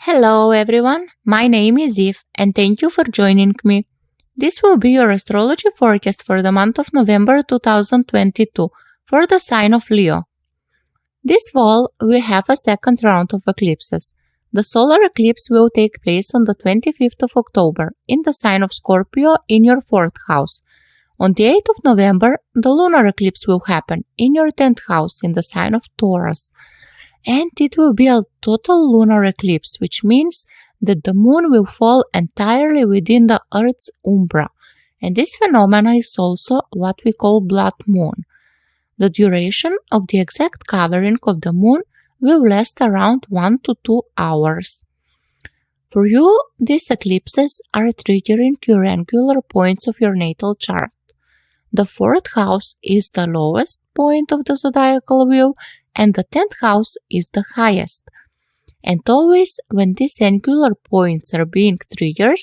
Hello everyone, my name is Eve and thank you for joining me. This will be your astrology forecast for the month of November 2022 for the sign of Leo. This fall we have a second round of eclipses. The solar eclipse will take place on the 25th of October in the sign of Scorpio in your 4th house. On the 8th of November, the lunar eclipse will happen in your 10th house in the sign of Taurus. And it will be a total lunar eclipse, which means that the moon will fall entirely within the Earth's umbra. And this phenomena is also what we call blood moon. The duration of the exact covering of the moon will last around 1 to 2 hours. For you, these eclipses are triggering your angular points of your natal chart. The 4th house is the lowest point of the zodiacal wheel, and the 10th house is the highest. And always when these angular points are being triggered,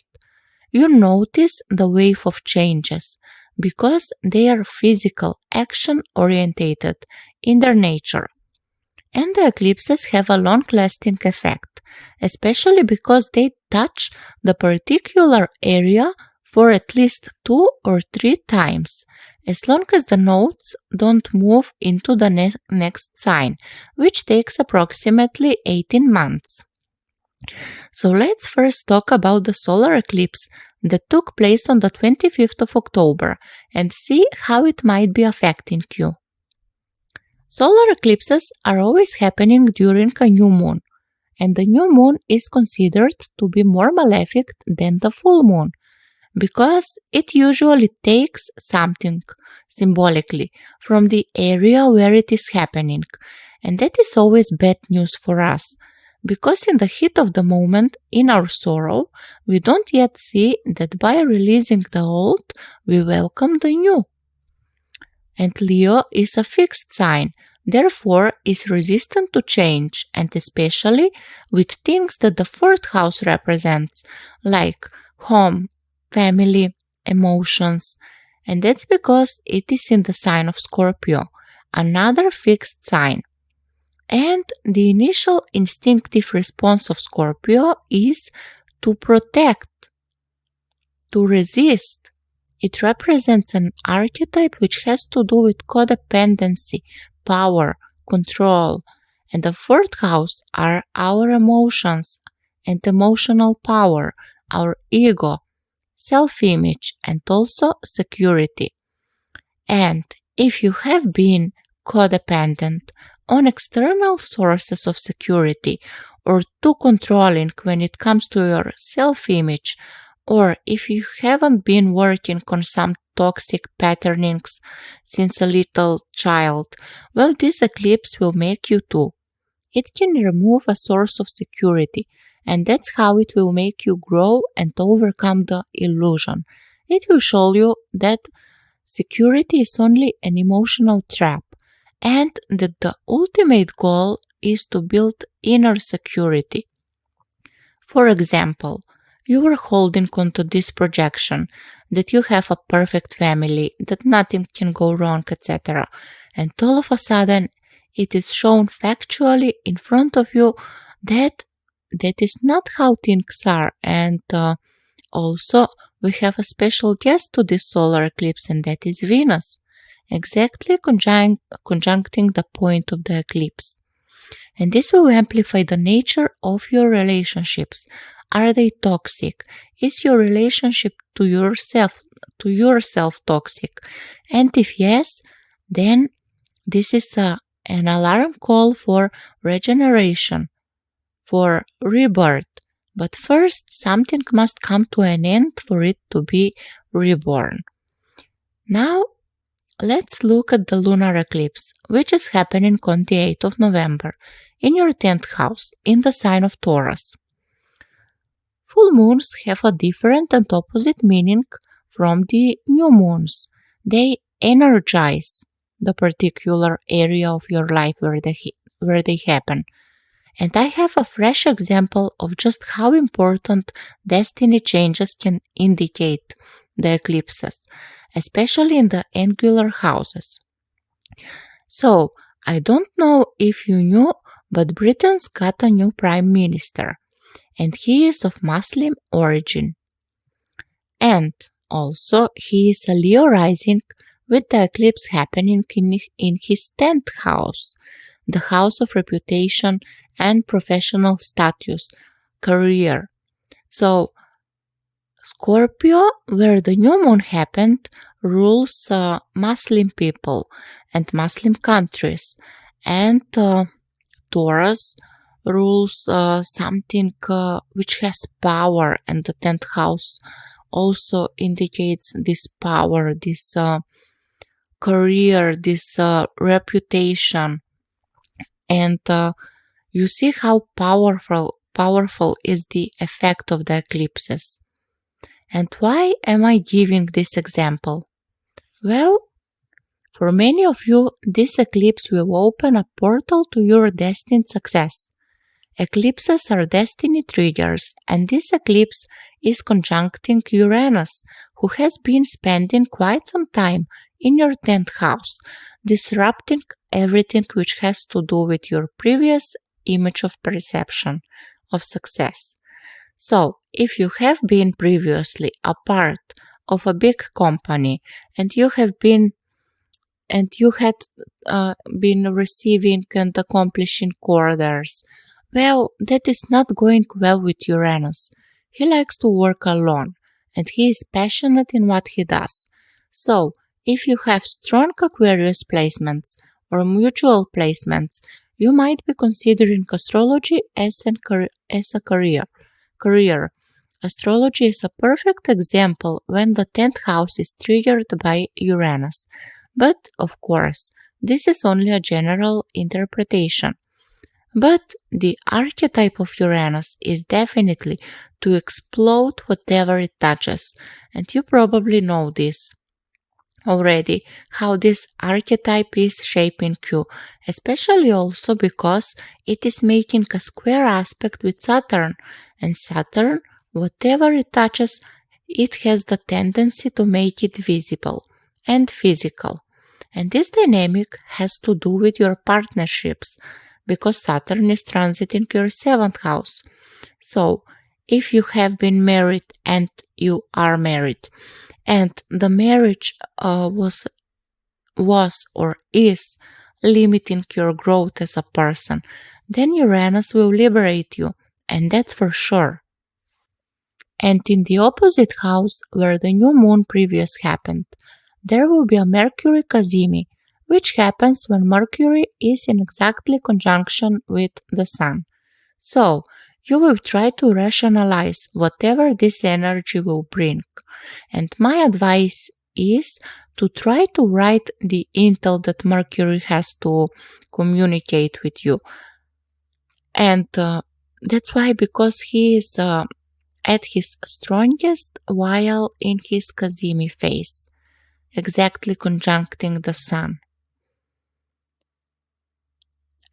you notice the wave of changes because they are physical, action-orientated in their nature. And the eclipses have a long-lasting effect, especially because they touch the particular area for at least 2 or 3 times, as long as the nodes don't move into the next sign, which takes approximately 18 months. So let's first talk about the solar eclipse that took place on the 25th of October and see how it might be affecting you. Solar eclipses are always happening during a new moon, and the new moon is considered to be more malefic than the full moon, because it usually takes something symbolically from the area where it is happening, and that is always bad news for us, because in the heat of the moment, in our sorrow, we don't yet see that by releasing the old, we welcome the new. And Leo is a fixed sign, therefore is resistant to change, and especially with things that the 4th house represents, like home, family, emotions, and that's because it is in the sign of Scorpio, another fixed sign. And the initial instinctive response of Scorpio is to protect, to resist. It represents an archetype which has to do with codependency, power, control, and the 4th house are our emotions and emotional power, our ego, self-image, and also security. And if you have been codependent on external sources of security or too controlling when it comes to your self-image, or if you haven't been working on some toxic patternings since a little child, well, this eclipse will make you too. It can remove a source of security, and that's how it will make you grow and overcome the illusion. It will show you that security is only an emotional trap, and that the ultimate goal is to build inner security. For example, you are holding onto this projection that you have a perfect family, that nothing can go wrong, etc. And all of a sudden, it is shown factually in front of you that is not how things are. And also, we have a special guest to this solar eclipse, and that is Venus, exactly conjuncting the point of the eclipse. And this will amplify the nature of your relationships. Are they toxic? Is your relationship to yourself toxic? And if yes, then this is an alarm call for regeneration, for rebirth. But first, something must come to an end for it to be reborn. Now, let's look at the lunar eclipse, which is happening on the 8th of November in your 10th house, in the sign of Taurus. Full moons have a different and opposite meaning from the new moons. They energize the particular area of your life where they happen. And I have a fresh example of just how important destiny changes can indicate the eclipses, especially in the angular houses. So, I don't know if you knew, but Britain's got a new prime minister. and he is of Muslim origin. And also, he is a Leo rising with the eclipse happening in his 10th house, the house of reputation and professional status, career. So, Scorpio, where the new moon happened, rules Muslim people and Muslim countries, and Taurus rules something which has power, and the 10th house also indicates this power, this career, this reputation. And you see how powerful is the effect of the eclipses. And why am I giving this example? Well, for many of you, this eclipse will open a portal to your destined success. Eclipses are destiny triggers, and this eclipse is conjuncting Uranus, who has been spending quite some time in your 10th house, disrupting everything which has to do with your previous image of perception of success. So, if you have been previously a part of a big company and you had been receiving and accomplishing orders, well, that is not going well with Uranus. He likes to work alone, and he is passionate in what he does. So, if you have strong Aquarius placements or mutual placements, you might be considering astrology as a career. Astrology is a perfect example when the 10th house is triggered by Uranus. But, of course, this is only a general interpretation. But the archetype of Uranus is definitely to explode whatever it touches, and you probably know this already, how this archetype is shaping you, especially also because it is making a square aspect with Saturn, and Saturn, whatever it touches, it has the tendency to make it visible and physical. And this dynamic has to do with your partnerships, because Saturn is transiting your 7th house. So, if you have been married and you are married, and the marriage was or is limiting your growth as a person, then Uranus will liberate you, and that's for sure. And in the opposite house, where the new moon previous happened, there will be a Mercury Cazimi, which happens when Mercury is in exactly conjunction with the Sun. So, you will try to rationalize whatever this energy will bring. And my advice is to try to write the intel that Mercury has to communicate with you. And that's why, because he is at his strongest while in his Cazimi phase, exactly conjuncting the Sun.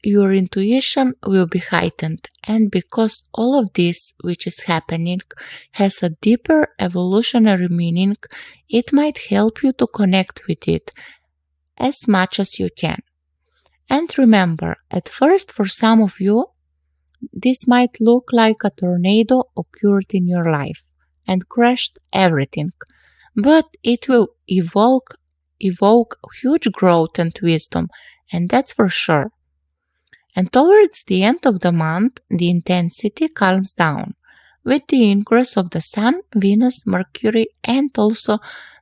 Your intuition will be heightened, and because all of this which is happening has a deeper evolutionary meaning, it might help you to connect with it as much as you can. And remember, at first for some of you, this might look like a tornado occurred in your life and crashed everything, but it will evoke huge growth and wisdom, and that's for sure. And towards the end of the month, the intensity calms down with the ingress of the Sun, Venus, Mercury, and also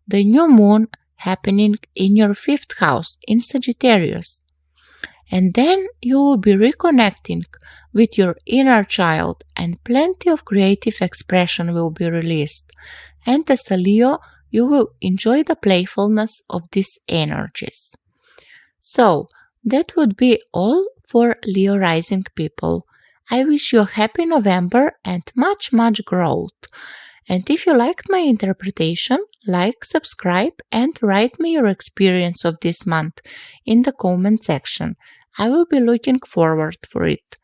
the new moon happening in your 5th house in Sagittarius. And then you will be reconnecting with your inner child, and plenty of creative expression will be released. And as a Leo, you will enjoy the playfulness of these energies. So, that would be all for Leo rising people. I wish you a happy November and much growth. And if you liked my interpretation, like, subscribe, and write me your experience of this month in the comment section. I will be looking forward for it.